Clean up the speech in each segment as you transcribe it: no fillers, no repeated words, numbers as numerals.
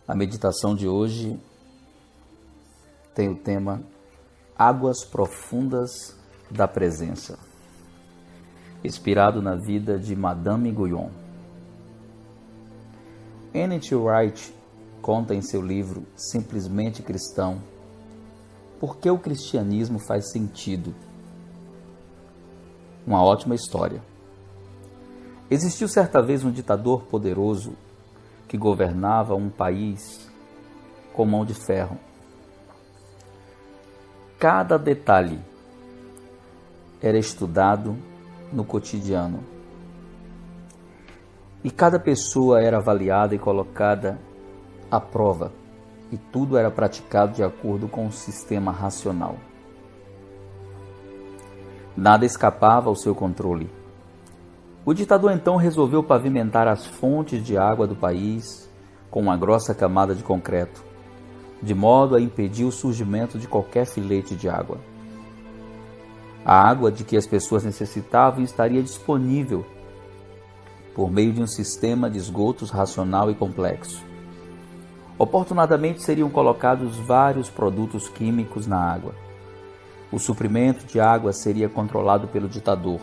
A meditação de hoje tem o tema Águas Profundas da Presença, inspirado na vida de Madame Guyon. N.T. Wright conta em seu livro Simplesmente Cristão por que o cristianismo faz sentido. Uma ótima história. Existiu certa vez um ditador poderoso que governava um país com mão de ferro. Cada detalhe era estudado no cotidiano e cada pessoa era avaliada e colocada à prova, e tudo era praticado de acordo com um sistema racional. Nada escapava ao seu controle. O ditador então resolveu pavimentar as fontes de água do país com uma grossa camada de concreto, de modo a impedir o surgimento de qualquer filete de água. A água de que as pessoas necessitavam estaria disponível por meio de um sistema de esgotos racional e complexo. Oportunamente seriam colocados vários produtos químicos na água. O suprimento de água seria controlado pelo ditador.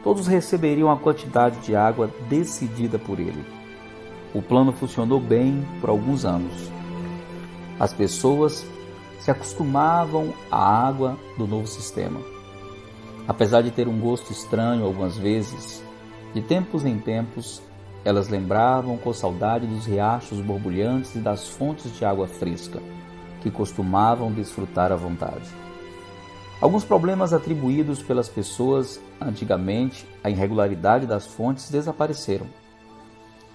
Todos receberiam a quantidade de água decidida por ele. O plano funcionou bem por alguns anos. As pessoas se acostumavam à água do novo sistema. Apesar de ter um gosto estranho algumas vezes, de tempos em tempos, elas lembravam com saudade dos riachos borbulhantes e das fontes de água fresca, que costumavam desfrutar à vontade. Alguns problemas atribuídos pelas pessoas antigamente à irregularidade das fontes desapareceram.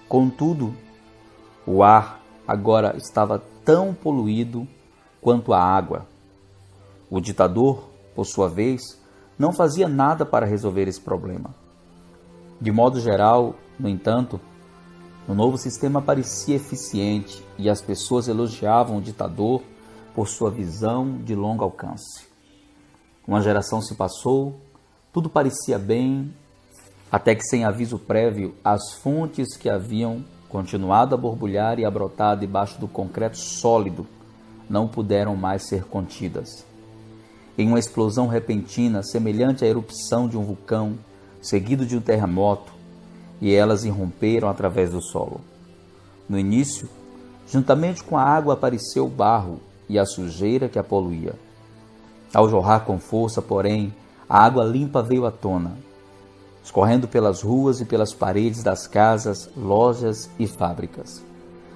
Contudo, o ar agora estava tão poluído quanto a água. O ditador, por sua vez, não fazia nada para resolver esse problema. De modo geral, no entanto, o novo sistema parecia eficiente e as pessoas elogiavam o ditador por sua visão de longo alcance. Uma geração se passou, tudo parecia bem, até que, sem aviso prévio, as fontes que haviam continuado a borbulhar e a brotar debaixo do concreto sólido não puderam mais ser contidas. Em uma explosão repentina, semelhante à erupção de um vulcão, seguido de um terremoto, e elas irromperam através do solo. No início, juntamente com a água apareceu o barro e a sujeira que a poluía. Ao jorrar com força, porém, a água limpa veio à tona, escorrendo pelas ruas e pelas paredes das casas, lojas e fábricas.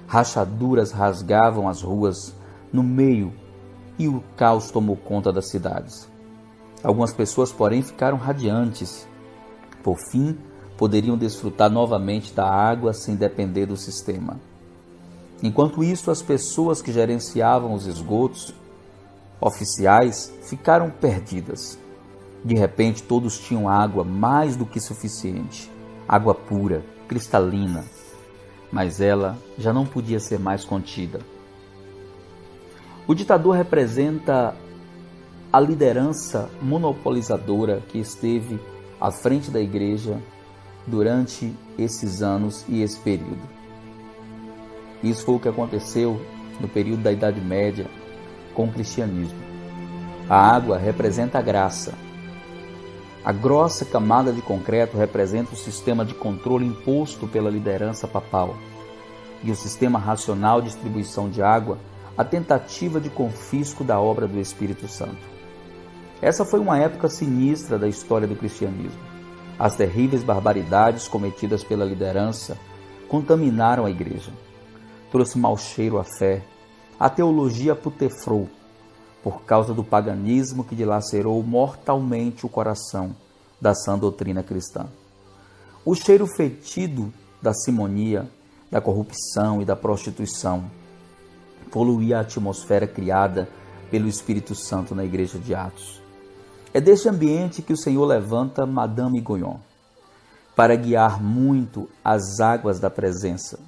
Rachaduras rasgavam as ruas no meio e o caos tomou conta das cidades. Algumas pessoas, porém, ficaram radiantes. Por fim, poderiam desfrutar novamente da água sem depender do sistema. Enquanto isso, as pessoas que gerenciavam os esgotos oficiais ficaram perdidas. De repente, todos tinham água mais do que suficiente, água pura, cristalina, mas ela já não podia ser mais contida. O ditador representa a liderança monopolizadora que esteve à frente da igreja durante esses anos e esse período. Isso foi o que aconteceu no período da Idade Média com o cristianismo. A água representa a graça. A grossa camada de concreto representa o sistema de controle imposto pela liderança papal. E o sistema racional de distribuição de água, a tentativa de confisco da obra do Espírito Santo. Essa foi uma época sinistra da história do cristianismo. As terríveis barbaridades cometidas pela liderança contaminaram a igreja. Trouxe mau cheiro à fé. A teologia putefrou por causa do paganismo que dilacerou mortalmente o coração da sã doutrina cristã. O cheiro fetido da simonia, da corrupção e da prostituição poluía a atmosfera criada pelo Espírito Santo na igreja de Atos. É deste ambiente que o Senhor levanta Madame Guyon para guiar muito as águas da presença.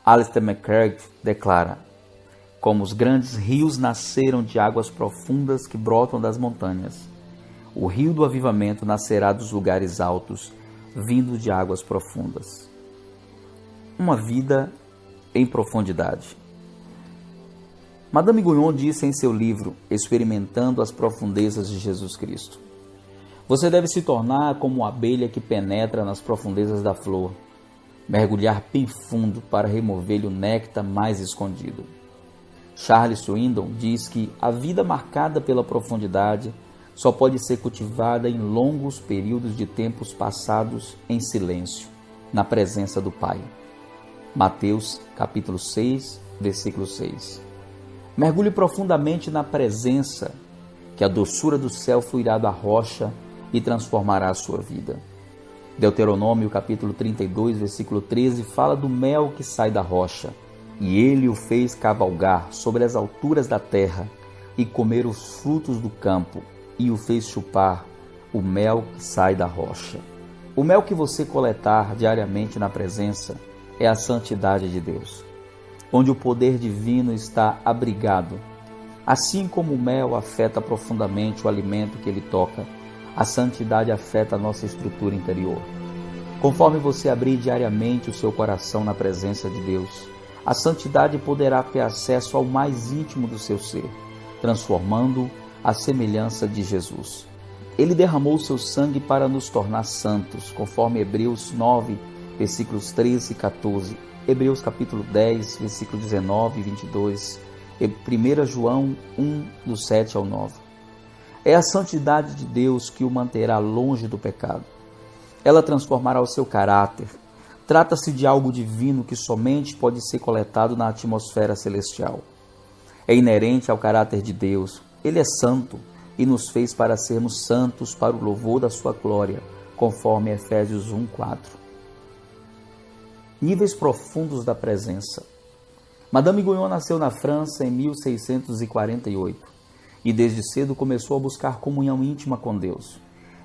Alistair McCarthy declara: como os grandes rios nasceram de águas profundas que brotam das montanhas, o rio do avivamento nascerá dos lugares altos, vindo de águas profundas. Uma vida em profundidade. Madame Guyon disse em seu livro Experimentando as Profundezas de Jesus Cristo: você deve se tornar como uma abelha que penetra nas profundezas da flor, mergulhar bem fundo para remover-lhe o néctar mais escondido. Charles Swindoll diz que a vida marcada pela profundidade só pode ser cultivada em longos períodos de tempos passados em silêncio, na presença do Pai. Mateus capítulo 6, versículo 6. Mergulhe profundamente na presença, que a doçura do céu fluirá da rocha e transformará a sua vida. Deuteronômio capítulo 32, versículo 13, fala do mel que sai da rocha. E ele o fez cavalgar sobre as alturas da terra e comer os frutos do campo, e o fez chupar o mel que sai da rocha. O mel que você coletar diariamente na presença é a santidade de Deus, onde o poder divino está abrigado. Assim como o mel afeta profundamente o alimento que ele toca, a santidade afeta a nossa estrutura interior. Conforme você abrir diariamente o seu coração na presença de Deus, a santidade poderá ter acesso ao mais íntimo do seu ser, transformando-o à semelhança de Jesus. Ele derramou seu sangue para nos tornar santos, conforme Hebreus 9, versículos 13 e 14, Hebreus capítulo 10, versículo 19 e 22, e 1 João 1, do 7 ao 9. É a santidade de Deus que o manterá longe do pecado. Ela transformará o seu caráter. Trata-se de algo divino que somente pode ser coletado na atmosfera celestial. É inerente ao caráter de Deus. Ele é santo e nos fez para sermos santos para o louvor da sua glória, conforme Efésios 1:4. Níveis profundos da presença. Madame Guyon nasceu na França em 1648 e desde cedo começou a buscar comunhão íntima com Deus.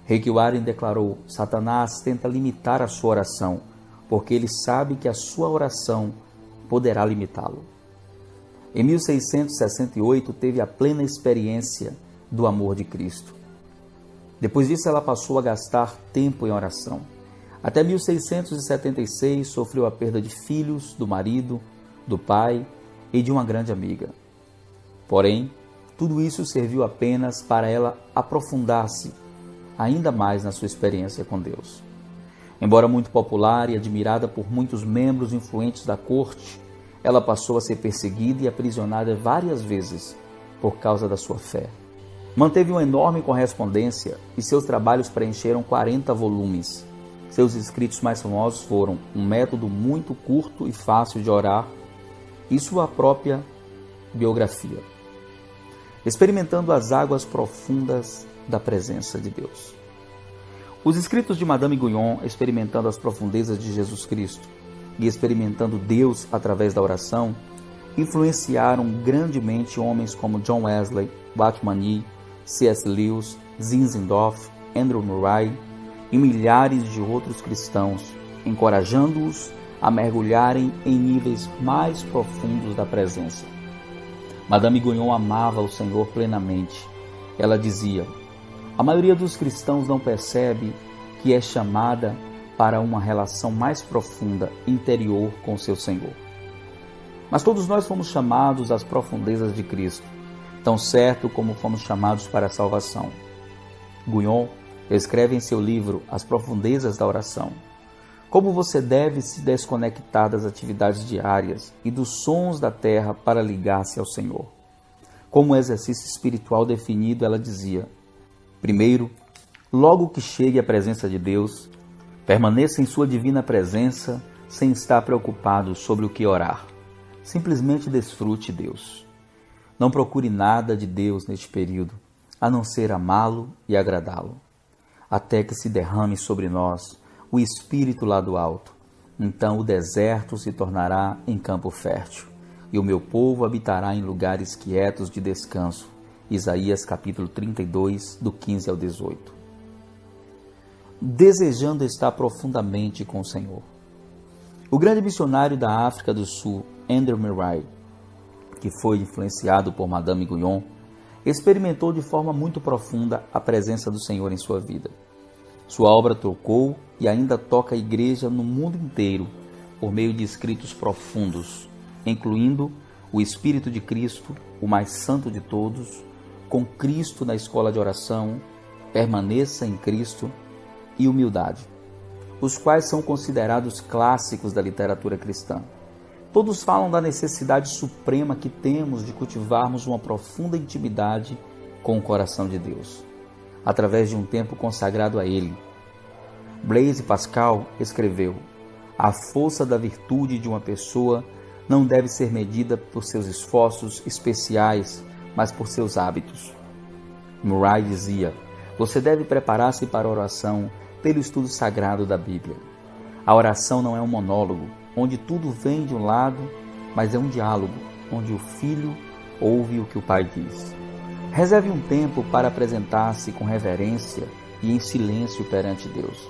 Rick Warren declarou: Satanás tenta limitar a sua oração, porque ele sabe que a sua oração poderá limitá-lo. Em 1668, teve a plena experiência do amor de Cristo. Depois disso, ela passou a gastar tempo em oração. Até 1676, sofreu a perda de filhos, do marido, do pai e de uma grande amiga. Porém, tudo isso serviu apenas para ela aprofundar-se ainda mais na sua experiência com Deus. Embora muito popular e admirada por muitos membros influentes da corte, ela passou a ser perseguida e aprisionada várias vezes por causa da sua fé. Manteve uma enorme correspondência e seus trabalhos preencheram 40 volumes. Seus escritos mais famosos foram Um Método Muito Curto e Fácil de Orar e sua própria biografia, Experimentando as Águas Profundas da Presença de Deus. Os escritos de Madame Guyon, Experimentando as Profundezas de Jesus Cristo e Experimentando Deus através da oração, influenciaram grandemente homens como John Wesley, Watchman Nee, C.S. Lewis, Zinzendorf, Andrew Murray e milhares de outros cristãos, encorajando-os a mergulharem em níveis mais profundos da presença. Madame Guyon amava o Senhor plenamente. Ela dizia: a maioria dos cristãos não percebe que é chamada para uma relação mais profunda, interior com seu Senhor. Mas todos nós fomos chamados às profundezas de Cristo, tão certo como fomos chamados para a salvação. Guyon escreve em seu livro As Profundezas da Oração como você deve se desconectar das atividades diárias e dos sons da terra para ligar-se ao Senhor. Como exercício espiritual definido, ela dizia: primeiro, logo que chegue à presença de Deus, permaneça em sua divina presença sem estar preocupado sobre o que orar. Simplesmente desfrute Deus. Não procure nada de Deus neste período, a não ser amá-lo e agradá-lo, até que se derrame sobre nós o Espírito lá do alto. Então o deserto se tornará em campo fértil, e o meu povo habitará em lugares quietos de descanso. Isaías capítulo 32, do 15 ao 18. Desejando estar profundamente com o Senhor. O grande missionário da África do Sul, Andrew Murray, que foi influenciado por Madame Guyon, experimentou de forma muito profunda a presença do Senhor em sua vida. Sua obra tocou e ainda toca a igreja no mundo inteiro por meio de escritos profundos, incluindo o Espírito de Cristo, o mais santo de todos, com Cristo na escola de oração, permaneça em Cristo e humildade, os quais são considerados clássicos da literatura cristã. Todos falam da necessidade suprema que temos de cultivarmos uma profunda intimidade com o coração de Deus, através de um tempo consagrado a Ele. Blaise Pascal escreveu: a força da virtude de uma pessoa não deve ser medida por seus esforços especiais, mas por seus hábitos. Murray dizia: você deve preparar-se para a oração pelo estudo sagrado da Bíblia. A oração não é um monólogo, onde tudo vem de um lado, mas é um diálogo, onde o filho ouve o que o pai diz. Reserve um tempo para apresentar-se com reverência e em silêncio perante Deus.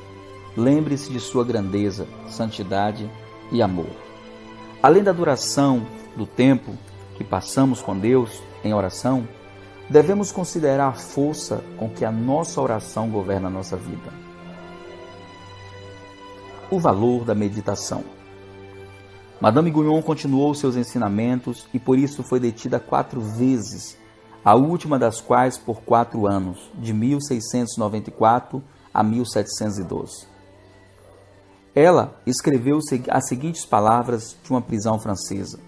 Lembre-se de sua grandeza, santidade e amor. Além da duração do tempo que passamos com Deus em oração, devemos considerar a força com que a nossa oração governa a nossa vida. O valor da meditação. Madame Guyon continuou seus ensinamentos e por isso foi detida 4 vezes, a última das quais por 4 anos, de 1694 a 1712. Ela escreveu as seguintes palavras de uma prisão francesa: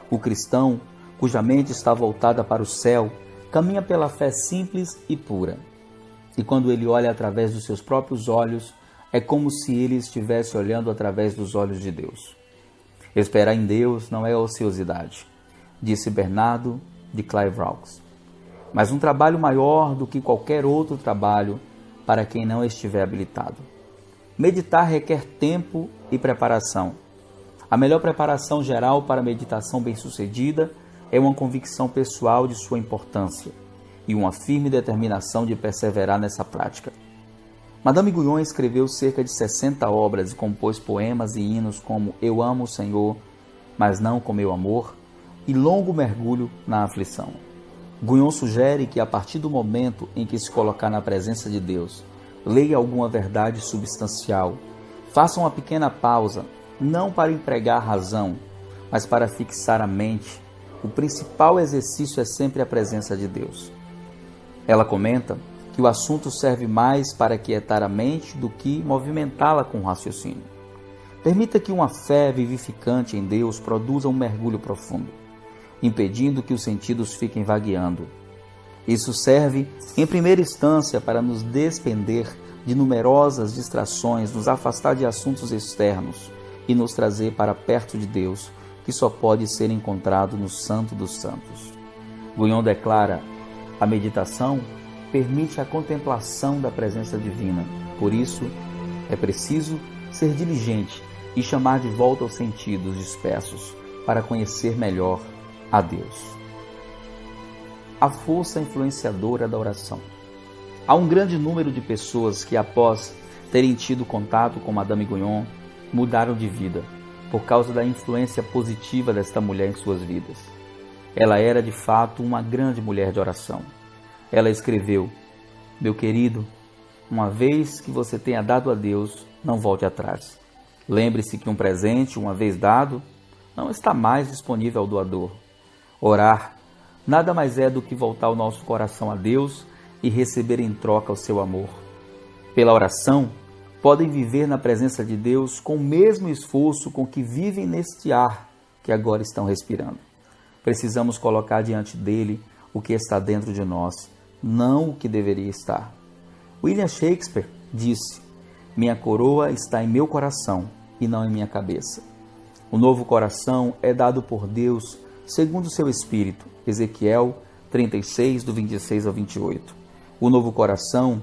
o cristão, cuja mente está voltada para o céu, caminha pela fé simples e pura. E quando ele olha através dos seus próprios olhos, é como se ele estivesse olhando através dos olhos de Deus. Esperar em Deus não é ociosidade, disse Bernardo de Clairvaux, mas um trabalho maior do que qualquer outro trabalho para quem não estiver habilitado. Meditar requer tempo e preparação. A melhor preparação geral para a meditação bem-sucedida é uma convicção pessoal de sua importância e uma firme determinação de perseverar nessa prática. Madame Guyon escreveu cerca de 60 obras e compôs poemas e hinos como Eu amo o Senhor, mas não com meu amor, e Longo mergulho na aflição. Guyon sugere que a partir do momento em que se colocar na presença de Deus, leia alguma verdade substancial, faça uma pequena pausa, não para empregar a razão, mas para fixar a mente. O principal exercício é sempre a presença de Deus. Ela comenta que o assunto serve mais para quietar a mente do que movimentá-la com raciocínio. Permita que uma fé vivificante em Deus produza um mergulho profundo, impedindo que os sentidos fiquem vagueando. Isso serve, em primeira instância, para nos despender de numerosas distrações, nos afastar de assuntos externos e nos trazer para perto de Deus, que só pode ser encontrado no Santo dos Santos. Guyon declara: a meditação permite a contemplação da presença divina. Por isso, é preciso ser diligente e chamar de volta os sentidos dispersos para conhecer melhor a Deus. A força influenciadora da oração. Há um grande número de pessoas que, após terem tido contato com Madame Guyon, mudaram de vida por causa da influência positiva desta mulher em suas vidas. Ela era, de fato, uma grande mulher de oração. Ela escreveu: meu querido, uma vez que você tenha dado a Deus, não volte atrás. Lembre-se que um presente, uma vez dado, não está mais disponível ao doador. Orar nada mais é do que voltar o nosso coração a Deus e receber em troca o seu amor. Pela oração, podem viver na presença de Deus com o mesmo esforço com que vivem neste ar que agora estão respirando. Precisamos colocar diante dele o que está dentro de nós, não o que deveria estar. William Shakespeare disse: minha coroa está em meu coração e não em minha cabeça. O novo coração é dado por Deus segundo o seu Espírito. Ezequiel 36, do 26 ao 28. O novo coração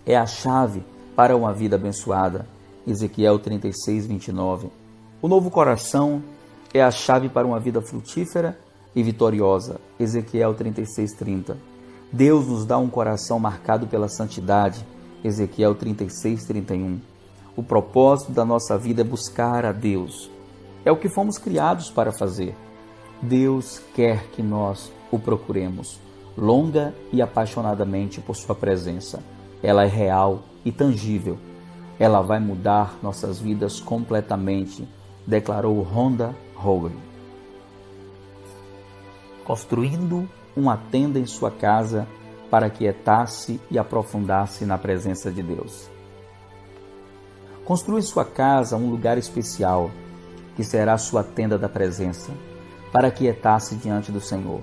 é a chave para uma vida abençoada. Ezequiel 36, 29. O novo coração é a chave para uma vida frutífera e vitoriosa. Ezequiel 36, 30. Deus nos dá um coração marcado pela santidade. Ezequiel 36, 31. O propósito da nossa vida é buscar a Deus. É o que fomos criados para fazer. Deus quer que nós o procuremos, longa e apaixonadamente por sua presença. Ela é real e tangível. Ela vai mudar nossas vidas completamente, declarou Rhonda Howard. construindo uma tenda em sua casa para quietasse e aprofundasse na presença de Deus. Construa em sua casa um lugar especial, que será sua tenda da presença, para quietar-se diante do Senhor.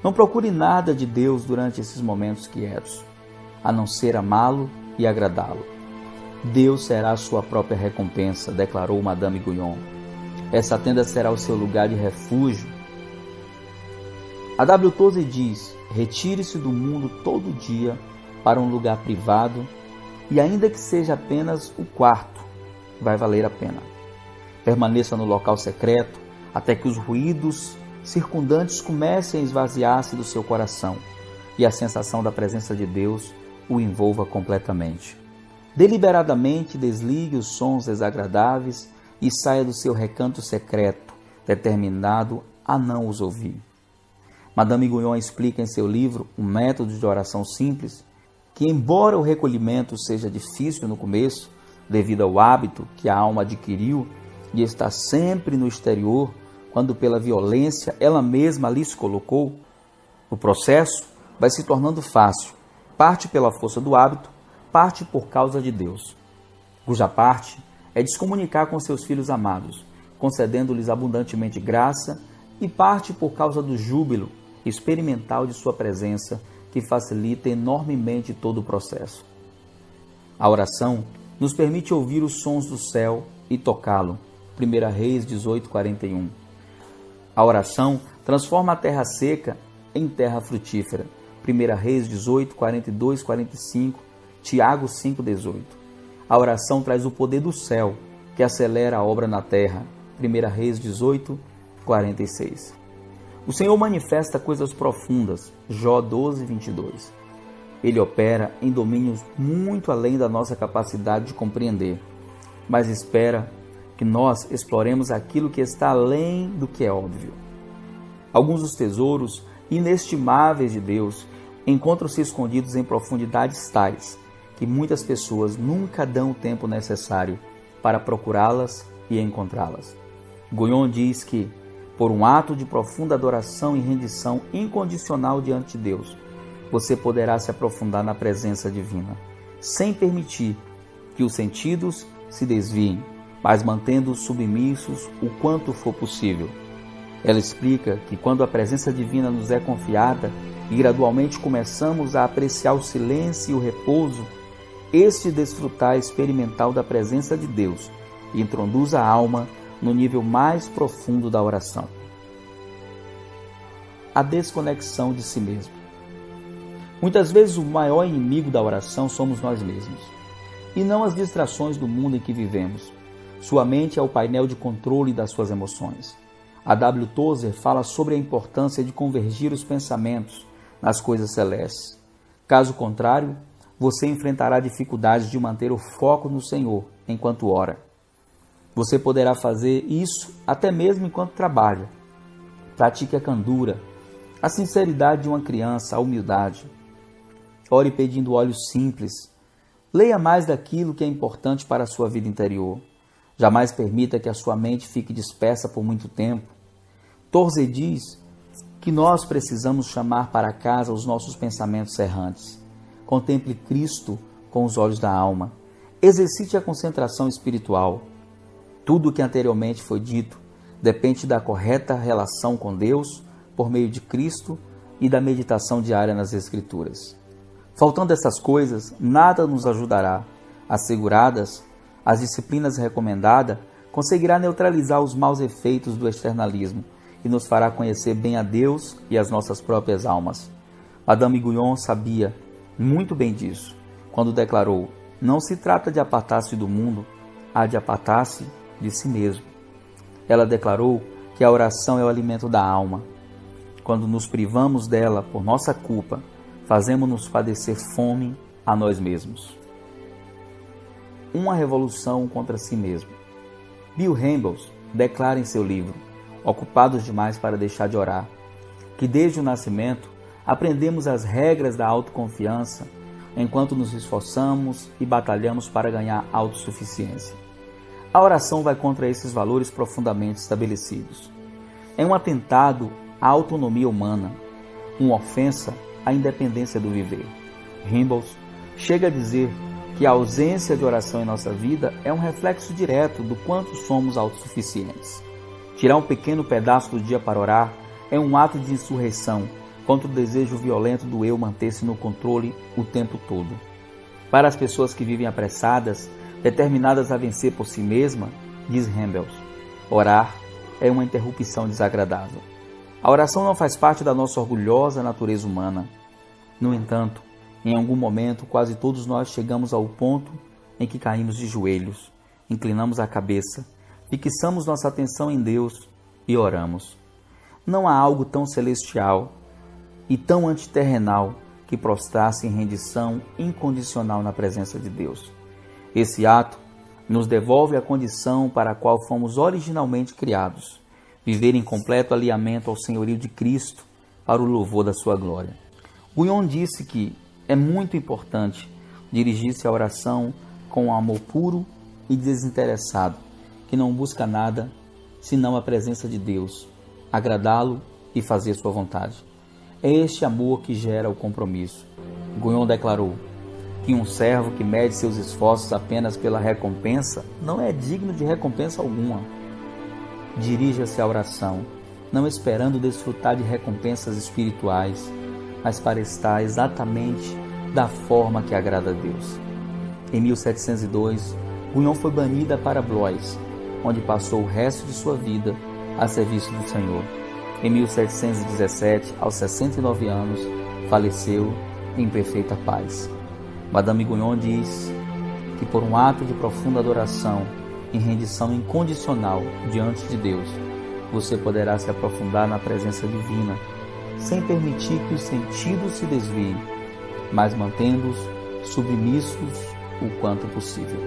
Não procure nada de Deus durante esses momentos quietos, a não ser amá-lo e agradá-lo. Deus será a sua própria recompensa, declarou Madame Guyon. Essa tenda será o seu lugar de refúgio. A W. Tozer diz: retire-se do mundo todo dia para um lugar privado, e ainda que seja apenas o quarto, vai valer a pena. Permaneça no local secreto até que os ruídos circundantes comecem a esvaziar-se do seu coração e a sensação da presença de Deus o envolva completamente. Deliberadamente desligue os sons desagradáveis e saia do seu recanto secreto, determinado a não os ouvir. Madame Guyon explica em seu livro Um Método de Oração Simples que, embora o recolhimento seja difícil no começo, devido ao hábito que a alma adquiriu de estar sempre no exterior, quando pela violência ela mesma ali se colocou, o processo vai se tornando fácil, parte pela força do hábito, parte por causa de Deus, cuja parte é de se comunicar com seus filhos amados, concedendo-lhes abundantemente graça, e parte por causa do júbilo experimental de sua presença, que facilita enormemente todo o processo. A oração nos permite ouvir os sons do céu e tocá-lo. 1 Reis 18:41. A oração transforma a terra seca em terra frutífera. 1 Reis 18:42-45, Tiago 5:18. A oração traz o poder do céu, que acelera a obra na terra. 1 Reis 18:46. O Senhor manifesta coisas profundas. Jó 12:22. Ele opera em domínios muito além da nossa capacidade de compreender, mas espera que nós exploremos aquilo que está além do que é óbvio. Alguns dos tesouros inestimáveis de Deus encontram-se escondidos em profundidades tais que muitas pessoas nunca dão o tempo necessário para procurá-las e encontrá-las. Guyon diz que, por um ato de profunda adoração e rendição incondicional diante de Deus, você poderá se aprofundar na presença divina, sem permitir que os sentidos se desviem, mas mantendo-os submissos o quanto for possível. Ela explica que quando a presença divina nos é confiada e gradualmente começamos a apreciar o silêncio e o repouso, este desfrutar experimental da presença de Deus introduz a alma no nível mais profundo da oração. A desconexão de si mesmo. Muitas vezes o maior inimigo da oração somos nós mesmos, e não as distrações do mundo em que vivemos. Sua mente é o painel de controle das suas emoções. A W. Tozer fala sobre a importância de convergir os pensamentos nas coisas celestes. Caso contrário, você enfrentará dificuldades de manter o foco no Senhor enquanto ora. Você poderá fazer isso até mesmo enquanto trabalha. Pratique a candura, a sinceridade de uma criança, a humildade. Ore pedindo olhos simples. Leia mais daquilo que é importante para a sua vida interior. Jamais permita que a sua mente fique dispersa por muito tempo. Tozer diz que nós precisamos chamar para casa os nossos pensamentos errantes. Contemple Cristo com os olhos da alma. Exercite a concentração espiritual. Tudo o que anteriormente foi dito depende da correta relação com Deus por meio de Cristo e da meditação diária nas Escrituras. Faltando essas coisas, nada nos ajudará. Asseguradas as disciplinas recomendadas, conseguirá neutralizar os maus efeitos do externalismo e nos fará conhecer bem a Deus e as nossas próprias almas. Madame Guyon sabia muito bem disso, quando declarou: não se trata de apartar-se do mundo, há de apartar-se de si mesmo. Ela declarou que a oração é o alimento da alma. Quando nos privamos dela por nossa culpa, fazemos-nos padecer fome a nós mesmos. Uma revolução contra si mesmo. Bill Hybels declara em seu livro, Ocupados Demais para Deixar de Orar, que desde o nascimento aprendemos as regras da autoconfiança enquanto nos esforçamos e batalhamos para ganhar autossuficiência. A oração vai contra esses valores profundamente estabelecidos. É um atentado à autonomia humana, uma ofensa à independência do viver. Rimbaud chega a dizer que a ausência de oração em nossa vida é um reflexo direto do quanto somos autossuficientes. Tirar um pequeno pedaço do dia para orar é um ato de insurreição contra o desejo violento do eu manter-se no controle o tempo todo. Para as pessoas que vivem apressadas, determinadas a vencer por si mesma, diz Rimbaud, orar é uma interrupção desagradável. A oração não faz parte da nossa orgulhosa natureza humana. No entanto, em algum momento, quase todos nós chegamos ao ponto em que caímos de joelhos, inclinamos a cabeça, fixamos nossa atenção em Deus e oramos. Não há algo tão celestial e tão antiterrenal que prostrar-se em rendição incondicional na presença de Deus. Esse ato nos devolve a condição para a qual fomos originalmente criados, viver em completo alinhamento ao senhorio de Cristo para o louvor da sua glória. Guyon disse que é muito importante dirigir-se à oração com um amor puro e desinteressado, que não busca nada senão a presença de Deus, agradá-lo e fazer sua vontade. É este amor que gera o compromisso. Guyon declarou que um servo que mede seus esforços apenas pela recompensa não é digno de recompensa alguma. Dirija-se à oração, não esperando desfrutar de recompensas espirituais, mas para estar exatamente da forma que agrada a Deus. Em 1702, Guyon foi banida para Blois, onde passou o resto de sua vida a serviço do Senhor. Em 1717, aos 69 anos, faleceu em perfeita paz. Madame Guyon diz que por um ato de profunda adoração, em rendição incondicional diante de Deus, você poderá se aprofundar na presença divina, sem permitir que os sentidos se desviem, mas mantendo-os submissos o quanto possível.